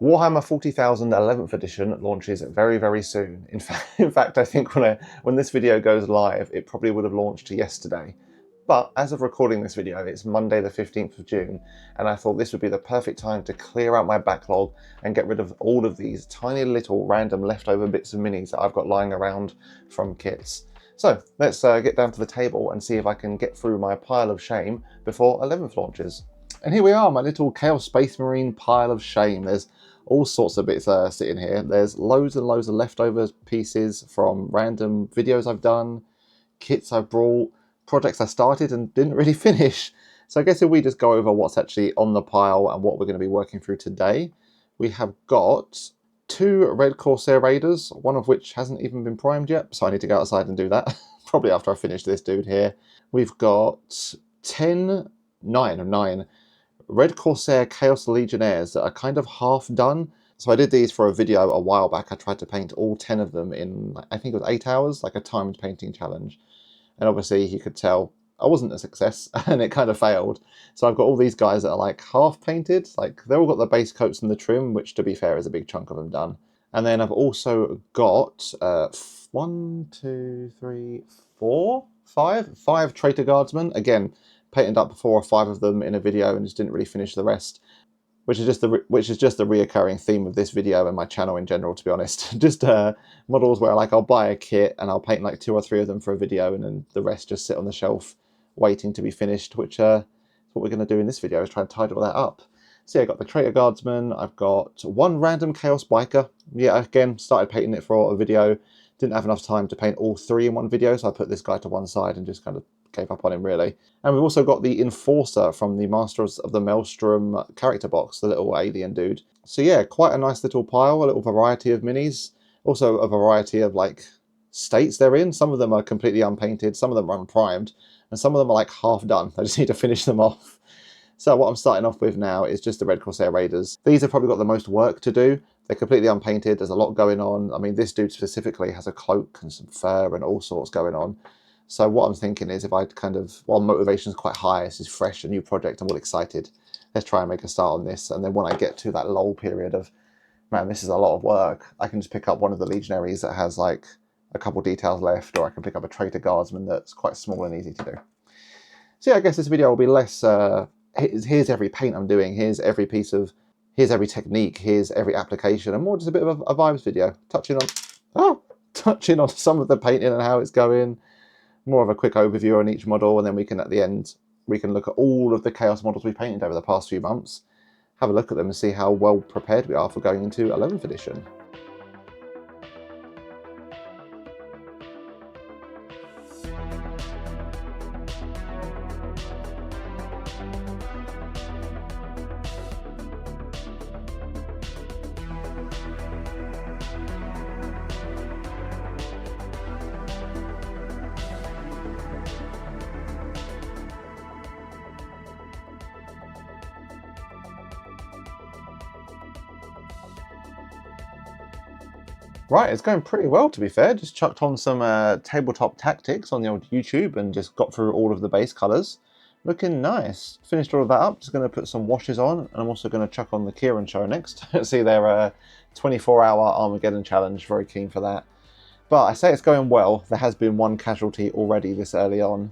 Warhammer 40,000 11th edition launches very, very soon. In fact, I think when this video goes live, it probably would have launched yesterday. But as of recording this video, it's Monday the 15th of June, and I thought this would be the perfect time to clear out my backlog and get rid of all of these tiny little random leftover bits of minis that I've got lying around from kits. So let's get down to the table and see if I can get through my pile of shame before 11th launches. And here we are, my little Chaos Space Marine pile of shame. There's all sorts of bits sitting here. There's loads and loads of leftover pieces from random videos I've done, kits I've brought, projects I started and didn't really finish. So I guess if we just go over what's actually on the pile and what we're going to be working through today, we have got 2 red Corsair Raiders, one of which hasn't even been primed yet, so I need to go outside and do that, probably after I finish this dude here. We've got 9 red Corsair Chaos Legionaries that are kind of half done. So I did these for a video a while back. I tried to paint all 10 of them in, I think it was 8 hours, like a timed painting challenge. And obviously you could tell I wasn't a success and it kind of failed. So I've got all these guys that are like half painted, like they've all got the base coats and the trim, which to be fair is a big chunk of them done. And then I've also got 5 Traitor Guardsmen. Again, painted up 4 or 5 of them in a video and just didn't really finish the rest, which is just the reoccurring theme of this video and my channel in general, to be honest. Just models where like I'll buy a kit and I'll paint like 2 or 3 of them for a video, and then the rest just sit on the shelf waiting to be finished, which is what we're going to do in this video, is try and tidy all that up. So yeah, I got the Traitor Guardsmen, I've got 1 random Chaos Biker. Yeah, again, started painting it for a video, didn't have enough time to paint all 3 in one video, so I put this guy to one side and just kind of gave up on him really. And we've also got the Enforcer from the Masters of the Maelstrom character box, the little alien dude. So yeah, quite a nice little pile, a little variety of minis. Also a variety of like states they're in. Some of them are completely unpainted, some of them are unprimed, and some of them are like half done. I just need to finish them off. So what I'm starting off with now is just the red Corsair Raiders. These have probably got the most work to do. They're completely unpainted, there's a lot going on. I mean, this dude specifically has a cloak and some fur and all sorts going on. So what I'm thinking is, if I kind of, while motivation's quite high, this is fresh, a new project, I'm all excited, let's try and make a start on this. And then when I get to that lull period of, man, this is a lot of work, I can just pick up one of the Legionaries that has like a couple details left, or I can pick up a Traitor Guardsman that's quite small and easy to do. So yeah, I guess this video will be less, here's every paint I'm doing, here's every technique, here's every application, and more just a bit of a vibes video, touching on some of the painting and how it's going. More of a quick overview on each model, and then we can, at the end, we can look at all of the Chaos models we've painted over the past few months, have a look at them and see how well prepared we are for going into 11th edition. Right, it's going pretty well, to be fair. Just chucked on some tabletop tactics on the old YouTube and just got through all of the base colours. Looking nice. Finished all of that up. Just going to put some washes on, and I'm also going to chuck on the Kieran show next. See their 24-hour Armageddon challenge. Very keen for that. But I say it's going well. There has been 1 casualty already this early on.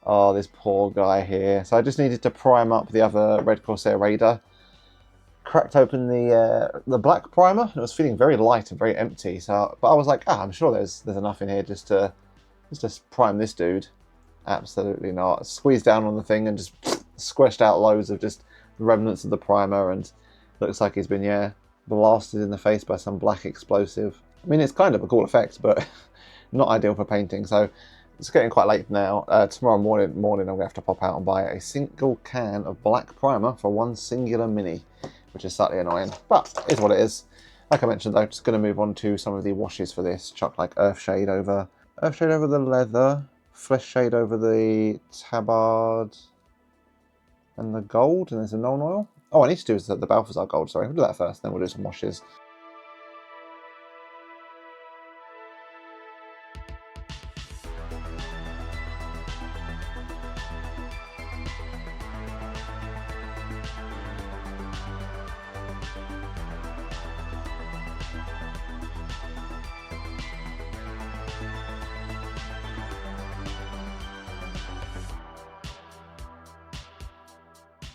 Oh, this poor guy here. So I just needed to prime up the other red Corsair Raider. Cracked open the black primer, and it was feeling very light and very empty. So, but I was like, I'm sure there's enough in here just to prime this dude. Absolutely not. Squeezed down on the thing and just squished out loads of just remnants of the primer, and looks like he's been blasted in the face by some black explosive. I mean, it's kind of a cool effect, but not ideal for painting. So it's getting quite late now. Tomorrow morning I'm gonna have to pop out and buy a single can of black primer for 1 singular mini, which is slightly annoying, but is what it is. Like I mentioned though, just going to move on to some of the washes for this. Chuck like Earthshade over the leather, Flesh Shade over the tabard and the gold, and there's a Nuln Oil. Oh, I need to do the Balthazar gold, sorry. We'll do that first, then we'll do some washes.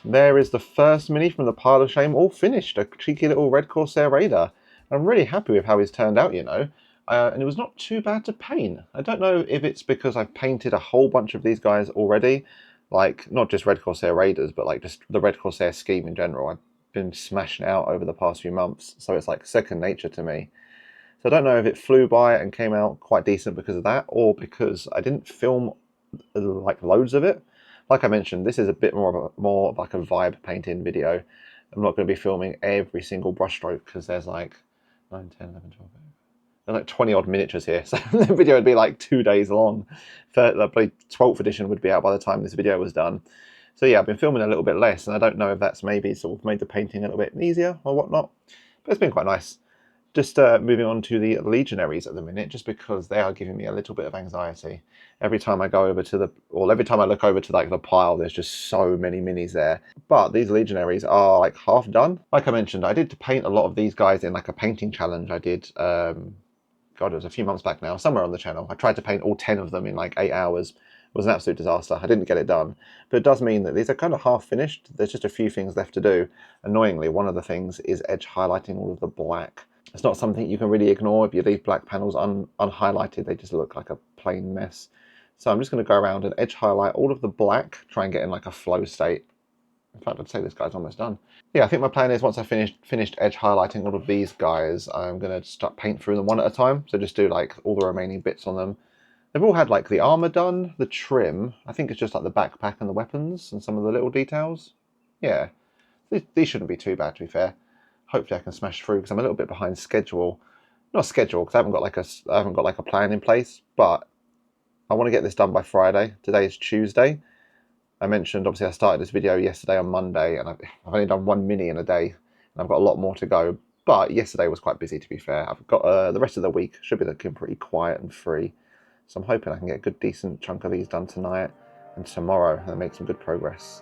There is the first mini from the pile of shame, all finished. A cheeky little red Corsair Raider. I'm really happy with how he's turned out, you know. And it was not too bad to paint. I don't know if it's because I've painted a whole bunch of these guys already. Like, not just red Corsair Raiders, but like just the red Corsair scheme in general. I've been smashing it out over the past few months, so it's like second nature to me. So I don't know if it flew by and came out quite decent because of that, or because I didn't film like loads of it. Like I mentioned, this is a bit more of like a vibe painting video. I'm not going to be filming every single brushstroke because there's like 9, 10, 11, 12. There's like 20 odd miniatures here, so the video would be like 2 days long. Probably 12th edition would be out by the time this video was done. So yeah, I've been filming a little bit less, and I don't know if that's maybe sort of made the painting a little bit easier or whatnot. But it's been quite nice. Just moving on to the Legionaries at the minute, just because they are giving me a little bit of anxiety. Every time I go over to every time I look over to like the pile, there's just so many minis there. But these Legionaries are like half done. Like I mentioned, I did paint a lot of these guys in like a painting challenge I did, God, it was a few months back now, somewhere on the channel. I tried to paint all 10 of them in like 8 hours. It was an absolute disaster. I didn't get it done. But it does mean that these are kind of half finished. There's just a few things left to do. Annoyingly, one of the things is edge highlighting all of the black. It's not something you can really ignore. If you leave black panels unhighlighted, they just look like a plain mess. So I'm just going to go around and edge highlight all of the black, try and get in like a flow state. In fact, I'd say this guy's almost done. Yeah, I think my plan is once I've finished edge highlighting all of these guys, I'm going to start paint through them one at a time. So just do like all the remaining bits on them. They've all had like the armor done, the trim. I think it's just like the backpack and the weapons and some of the little details. Yeah, these shouldn't be too bad, to be fair. Hopefully I can smash through because I'm a little bit behind schedule. Not schedule because I haven't got like a plan in place, but I want to get this done by Friday. Today is Tuesday. I mentioned obviously I started this video yesterday on Monday, and I've only done 1 mini in a day, and I've got a lot more to go. But yesterday was quite busy, to be fair. I've got the rest of the week should be looking pretty quiet and free, so I'm hoping I can get a good decent chunk of these done tonight and tomorrow and make some good progress.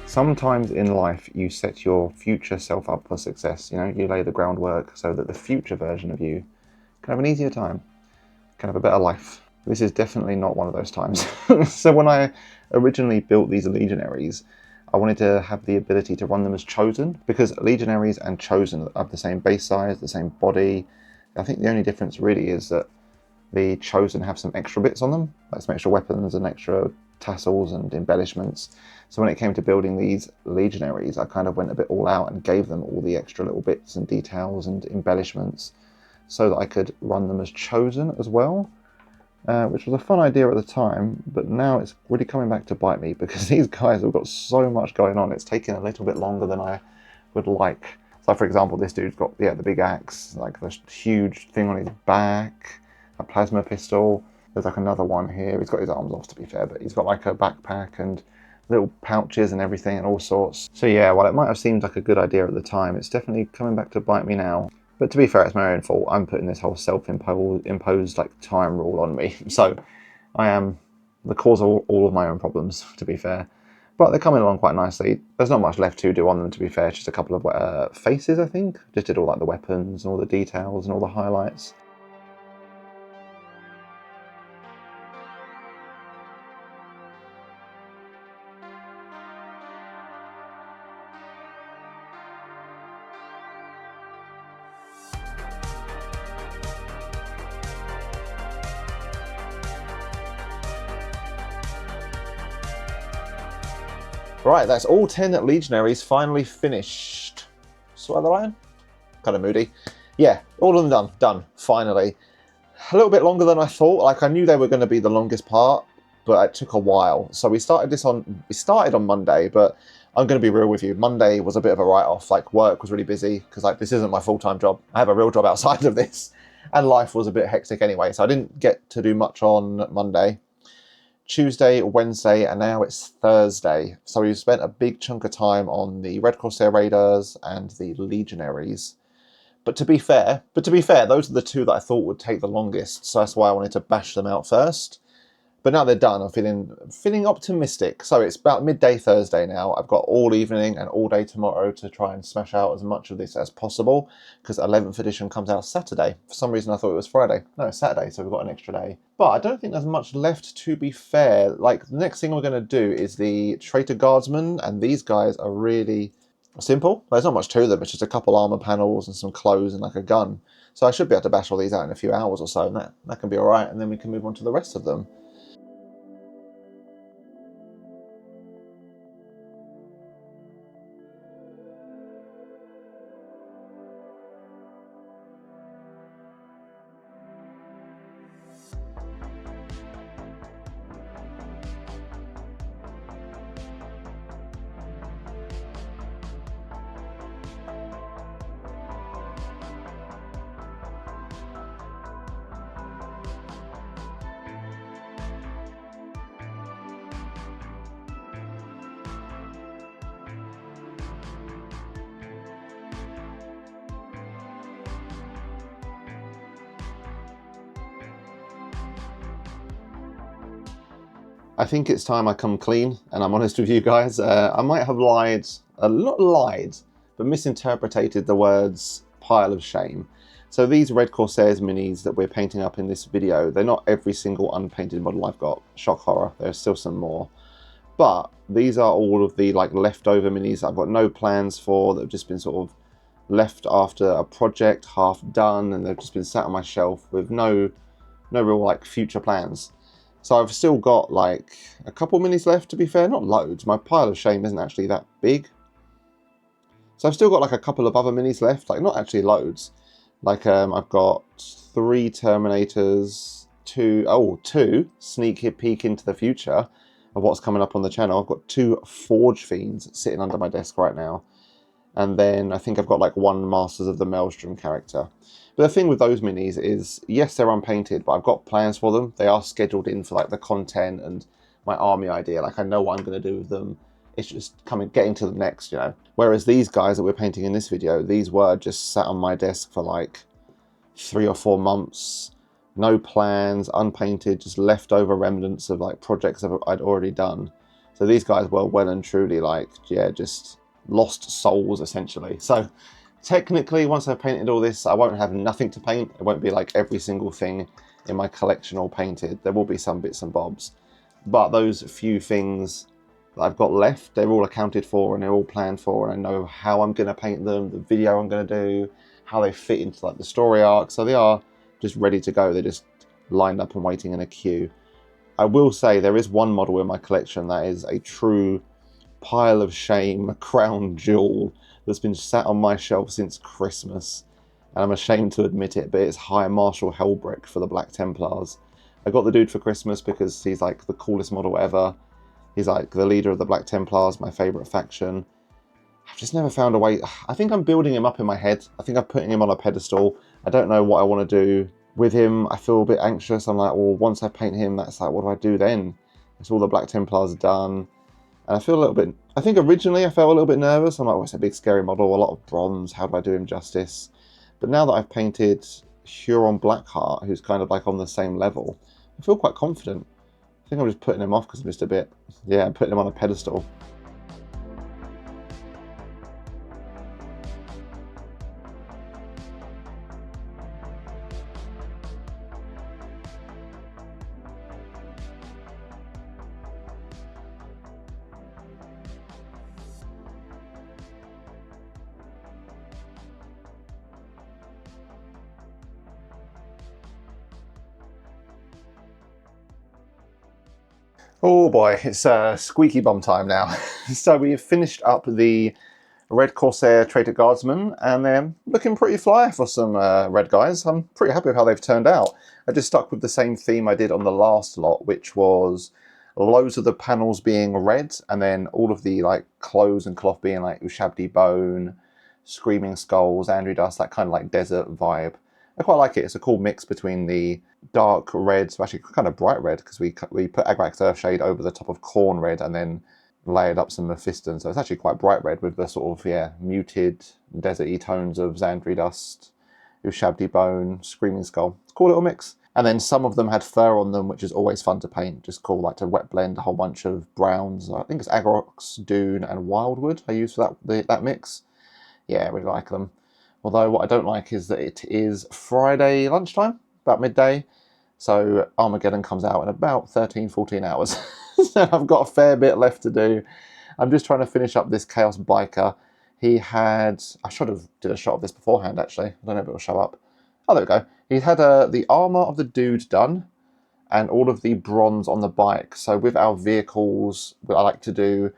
Sometimes in life you set your future self up for success. You know, you lay the groundwork so that the future version of you can have an easier time, can have a better life. This is definitely not one of those times. So when I originally built these Legionaries, I wanted to have the ability to run them as Chosen, because Legionaries and Chosen have the same base size, the same body. I think the only difference really is that the Chosen have some extra bits on them, like some extra weapons and extra tassels and embellishments. So when it came to building these Legionaries, I kind of went a bit all out and gave them all the extra little bits and details and embellishments so that I could run them as Chosen as well, which was a fun idea at the time, but now it's really coming back to bite me because these guys have got so much going on. It's taking a little bit longer than I would like. So for example, this dude's got, yeah, the big axe, like the huge thing on his back, a plasma pistol. There's like another one here. He's got his arms off, to be fair, but he's got like a backpack and little pouches and everything and all sorts. So yeah, while it might have seemed like a good idea at the time, it's definitely coming back to bite me now. But to be fair, it's my own fault. I'm putting this whole self-imposed like time rule on me. So I am the cause of all of my own problems, to be fair. But they're coming along quite nicely. There's not much left to do on them, to be fair. It's just a couple of faces, I think. Just did all like the weapons and all the details and all the highlights. Right, that's all 10 Legionaries finally finished. Swallow the lion? Kind of moody. Yeah, all of them done, finally. A little bit longer than I thought. Like, I knew they were going to be the longest part, but it took a while. So we started on Monday, but I'm going to be real with you. Monday was a bit of a write-off. Like, work was really busy because like this isn't my full-time job. I have a real job outside of this, and life was a bit hectic anyway. So I didn't get to do much on Monday. Tuesday, Wednesday, and now it's Thursday. So we've spent a big chunk of time on the Red Corsair Raiders and the Legionaries. But to be fair, those are the two that I thought would take the longest, so that's why I wanted to bash them out first. But now they're done, I'm feeling optimistic. So it's about midday Thursday now. I've got all evening and all day tomorrow to try and smash out as much of this as possible, because 11th edition comes out Saturday. For some reason I thought it was Friday. No, it's Saturday, so we've got an extra day. But I don't think there's much left, to be fair. Like, the next thing we're going to do is the Traitor Guardsmen, and these guys are really simple. There's not much to them. It's just a couple armor panels and some clothes and like a gun. So I should be able to bash all these out in a few hours or so, and that can be alright, and then we can move on to the rest of them. I think it's time I come clean, and I'm honest with you guys. I might have lied, not lied, but misinterpreted the words pile of shame. So these Red Corsairs minis that we're painting up in this video, they're not every single unpainted model I've got. Shock horror, there's still some more. But these are all of the like leftover minis that I've got no plans for, that have just been sort of left after a project, half done, and they've just been sat on my shelf with no real like future plans. So I've still got like a couple minis left, to be fair, not loads. My pile of shame isn't actually that big. So I've still got like a couple of other minis left, like not actually loads. Like I've got 3 Terminators, 2 sneak peek into the future of what's coming up on the channel. I've got 2 Forge Fiends sitting under my desk right now. And then I think I've got like 1 Masters of the Maelstrom character. But the thing with those minis is, yes, they're unpainted, but I've got plans for them. They are scheduled in for like the content and my army idea. Like, I know what I'm going to do with them. It's just getting to the next, you know. Whereas these guys that we're painting in this video, these were just sat on my desk for like 3 or 4 months. No plans, unpainted, just leftover remnants of like projects that I'd already done. So these guys were well and truly like, yeah, just lost souls essentially. So technically, once I've painted all this, I won't have nothing to paint. It won't be like every single thing in my collection all painted. There will be some bits and bobs. But those few things that I've got left, they're all accounted for and they're all planned for, and I know how I'm going to paint them, the video I'm going to do, how they fit into like the story arc. So they are just ready to go. They're just lined up and waiting in a queue. I will say there is one model in my collection that is a true pile of shame, crown jewel, that's been sat on my shelf since Christmas, and I'm ashamed to admit it, but it's High Marshal Helbrecht for the Black Templars. I got the dude for Christmas because he's like the coolest model ever. He's like the leader of the Black Templars, my favourite faction. I've just never found a way. I think I'm building him up in my head. I think I'm putting him on a pedestal. I don't know what I want to do with him. I feel a bit anxious. I'm like, well, once I paint him, that's like, what do I do then? It's all the Black Templars are done. And I feel a little bit, I think originally I felt a little bit nervous. I'm like, oh, it's a big scary model, a lot of bronze, how do I do him justice? But now that I've painted Huron Blackheart, who's kind of like on the same level, I feel quite confident. I think I'm just putting him off because I'm just a bit, yeah, I'm putting him on a pedestal. Oh boy, it's squeaky bum time now. So we've finished up the Red Corsair Traitor Guardsmen, and they're looking pretty fly for some red guys. I'm pretty happy with how they've turned out. I just stuck with the same theme I did on the last lot, which was loads of the panels being red, and then all of the like clothes and cloth being like Ushabti Bone, Screaming Skulls, Andrew Dust, that kind of like desert vibe. I quite like it. It's a cool mix between the dark red, so actually kind of bright red, because we put Agrax Earthshade over the top of Khorne red and then layered up some Mephiston, so it's actually quite bright red with the sort of, yeah, muted, deserty tones of Xandri Dust, Ushabti Bone, Screaming Skull. It's a cool little mix. And then some of them had fur on them, which is always fun to paint. Just cool, like to wet blend a whole bunch of browns. I think it's Agrox, Dune, and Wildwood I use for that mix. Yeah, I really like them. Although what I don't like is that it is Friday lunchtime, about midday. So Armageddon comes out in about 13, 14 hours. So I've got a fair bit left to do. I'm just trying to finish up this Chaos Biker. He had, I should have did a shot of this beforehand actually. I don't know if it'll show up. Oh, there we go. He had the armor of the dude done and all of the bronze on the bike. So with our vehicles, I like to do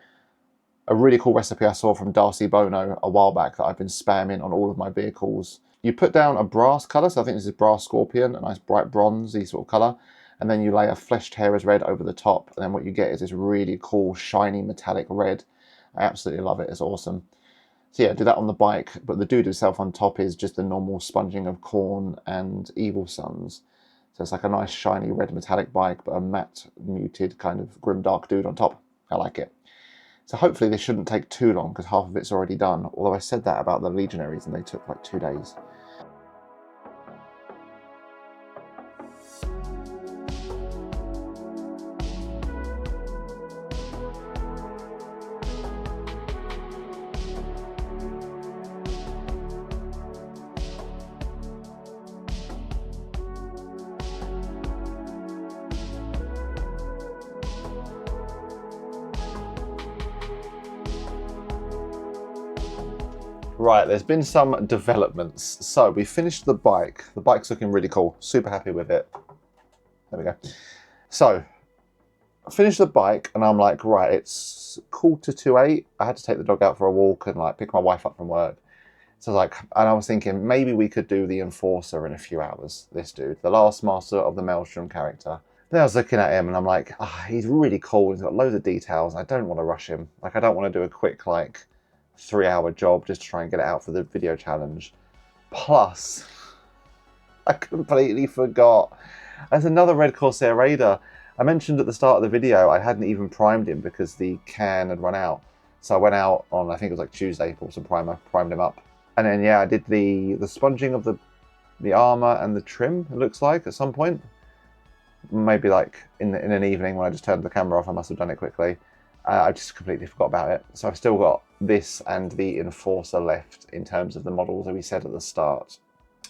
a really cool recipe I saw from Darcy Bono a while back that I've been spamming on all of my vehicles. You put down a brass colour, so I think this is Brass Scorpion, a nice bright bronzy sort of colour, and then you lay a Fleshed Tearers red over the top, and then what you get is this really cool, shiny, metallic red. I absolutely love it, it's awesome. So yeah, do that on the bike, but the dude himself on top is just the normal sponging of Khorne and Evil Suns. So it's like a nice, shiny, red metallic bike, but a matte, muted, kind of grimdark dude on top. I like it. So hopefully this shouldn't take too long, because half of it's already done, although I said that about the Legionaries and they took like 2 days. Right, there's been some developments. So we finished the bike. The bike's looking really cool. Super happy with it. There we go. So I finished the bike and I'm like, right, it's 8:45. I had to take the dog out for a walk and like pick my wife up from work. So I was like, and I was thinking maybe we could do the Enforcer in a few hours. This dude, the last master of the Maelstrom character. Then I was looking at him and I'm like, he's really cool. He's got loads of details. I don't want to rush him. Like, I don't want to do a quick, like, 3-hour job just to try and get it out for the video challenge. Plus, I completely forgot. There's another Red Corsair Raider. I mentioned at the start of the video I hadn't even primed him because the can had run out. So I went out on, I think it was like Tuesday, bought some primer, primed him up. And then, yeah, I did the sponging of the armor and the trim, it looks like, at some point. Maybe like in an evening when I just turned the camera off, I must have done it quickly. I just completely forgot about it. So I've still got this and the Enforcer left in terms of the models that we said at the start.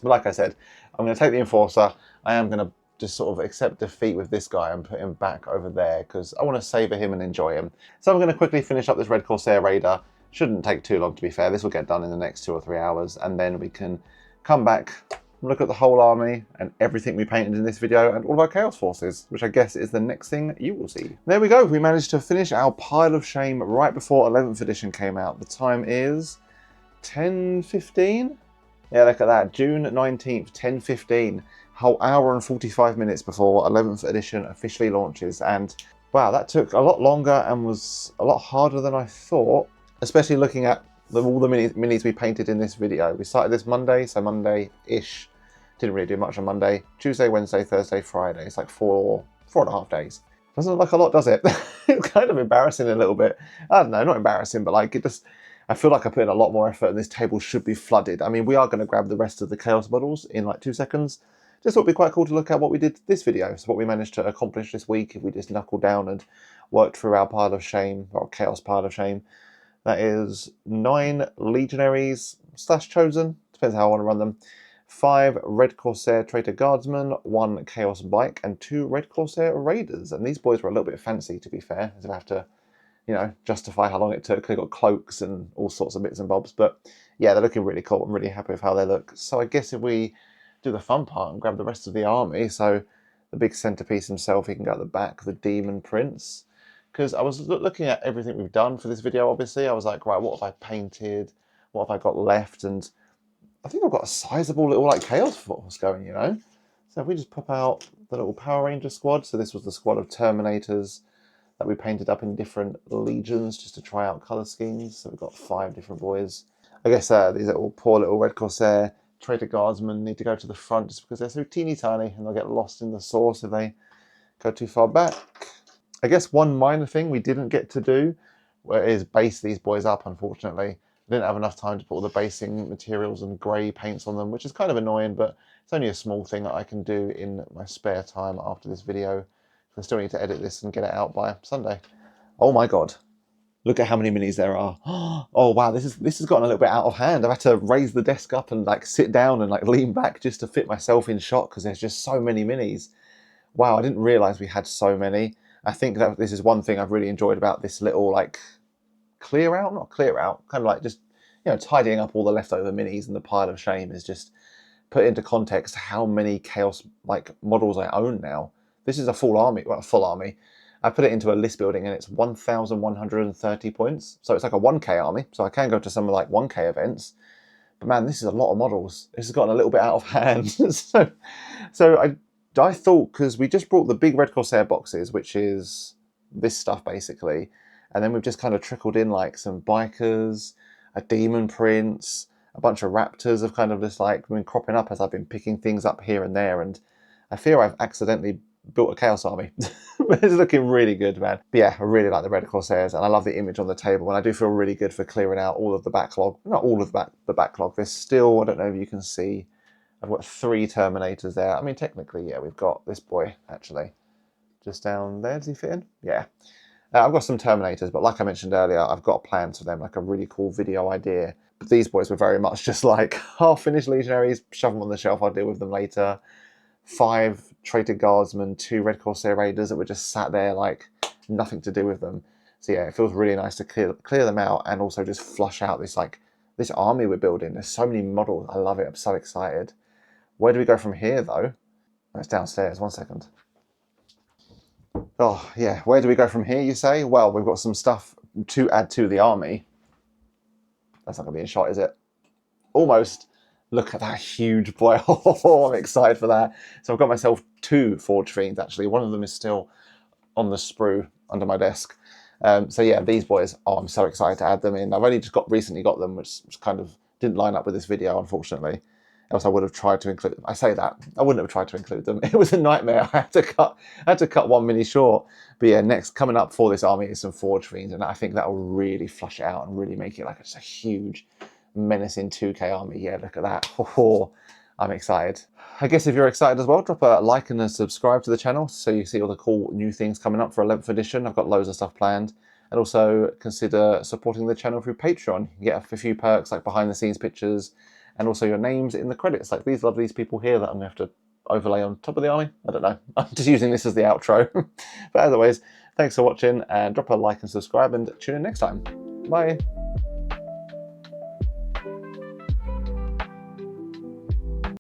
But like I said, I'm going to take the Enforcer. I am going to just sort of accept defeat with this guy and put him back over there because I want to savour him and enjoy him. So I'm going to quickly finish up this Red Corsair Raider. Shouldn't take too long, to be fair. This will get done in the next 2 or 3 hours, and then we can come back, look at the whole army and everything we painted in this video and all of our Chaos Forces, which I guess is the next thing you will see. There we go. We managed to finish our pile of shame right before 11th edition came out. The time is 10:15. Yeah, look at that. June 19th, 10:15. Whole hour and 45 minutes before 11th edition officially launches. And wow, that took a lot longer and was a lot harder than I thought, especially looking at all the minis we painted in this video. We started this Monday, so Monday-ish. Didn't really do much on Monday. Tuesday, Wednesday, Thursday, Friday. It's like 4.5 days. Doesn't look like a lot, does it? It's kind of embarrassing a little bit. I don't know, not embarrassing, but like it just, I feel like I put in a lot more effort and this table should be flooded. I mean, we are going to grab the rest of the Chaos models in like 2 seconds. Just thought it'd be quite cool to look at what we did this video. So what we managed to accomplish this week if we just knuckled down and worked through our pile of shame, or Chaos pile of shame. That is 9 Legionaries / Chosen, depends how I want to run them. 5 Red Corsair Traitor Guardsmen, 1 Chaos Bike, and 2 Red Corsair Raiders. And these boys were a little bit fancy, to be fair, as I have to, you know, justify how long it took. They got cloaks and all sorts of bits and bobs. But yeah, they're looking really cool. I'm really happy with how they look. So I guess if we do the fun part and grab the rest of the army, so the big centerpiece himself, he can go at the back, the Demon Prince. Because I was looking at everything we've done for this video, obviously. I was like, right, what have I painted? What have I got left? And I think I've got a sizable little like Chaos Force going, you know? So if we just pop out the little Power Ranger squad. So this was the squad of Terminators that we painted up in different legions just to try out colour schemes. So we've got 5 different boys. I guess these are all poor little Red Corsair Traitor Guardsmen need to go to the front just because they're so teeny tiny and they'll get lost in the sauce if they go too far back. I guess one minor thing we didn't get to do is base these boys up, unfortunately. I didn't have enough time to put all the basing materials and grey paints on them, which is kind of annoying, but it's only a small thing that I can do in my spare time after this video. I still need to edit this and get it out by Sunday. Oh my god. Look at how many minis there are. Oh wow, this has gotten a little bit out of hand. I've had to raise the desk up and like sit down and like lean back just to fit myself in shot because there's just so many minis. Wow, I didn't realise we had so many. I think that this is one thing I've really enjoyed about this little like clear out, not clear out, kind of like just, you know, tidying up all the leftover minis and the pile of shame is just put into context how many Chaos like models I own now. This is a full army, well, a full army. I put it into a list building and it's 1,130 points. So it's like a 1k army. So I can go to some like 1k events. But man, this is a lot of models. This has gotten a little bit out of hand. so I thought, because we just brought the big Red Corsair boxes, which is this stuff basically. And then we've just kind of trickled in like some bikers, a demon prince, a bunch of raptors have kind of just like been cropping up as I've been picking things up here and there. And I fear I've accidentally built a Chaos army. It's looking really good, man. But yeah, I really like the Red Corsairs and I love the image on the table, and I do feel really good for clearing out all of the backlog. Not all of the backlog. There's still, I don't know if you can see, I've got 3 Terminators there. I mean, technically, yeah, we've got this boy, actually. Just down there, does he fit in? Yeah. I've got some Terminators, but like I mentioned earlier, I've got plans for them, like a really cool video idea. But these boys were very much just like half-finished Legionaries, shove them on the shelf, I'll deal with them later. 5 Traitor Guardsmen, 2 Red Corsair Raiders that were just sat there like nothing to do with them. So yeah, it feels really nice to clear them out and also just flush out this army we're building. There's so many models. I love it. I'm so excited. Where do we go from here though? Oh, it's downstairs. 1 second. Oh yeah, where do we go from here, you say? Well, we've got some stuff to add to the army. That's not going to be in shot, is it? Almost. Look at that huge boy. Oh, I'm excited for that. So I've got myself 2 Forge Fiends, actually. One of them is still on the sprue under my desk. So yeah, these boys, oh, I'm so excited to add them in. I've only just recently got them, which kind of didn't line up with this video, unfortunately. Else I would have tried to include them. I say that, I wouldn't have tried to include them. It was a nightmare. I had to cut 1 mini short. But yeah, next coming up for this army is some Forge Fiends, and I think that will really flush it out and really make it like just a huge menacing 2k army. Yeah, look at that. Oh, I'm excited. I guess if you're excited as well, drop a like and a subscribe to the channel so you see all the cool new things coming up for 11th edition. I've got loads of stuff planned. And also consider supporting the channel through Patreon. You get a few perks like behind the scenes pictures and also your names in the credits, like these lovely people here that I'm going to have to overlay on top of the army. I don't know. I'm just using this as the outro. But as always, thanks for watching and drop a like and subscribe and tune in next time. Bye.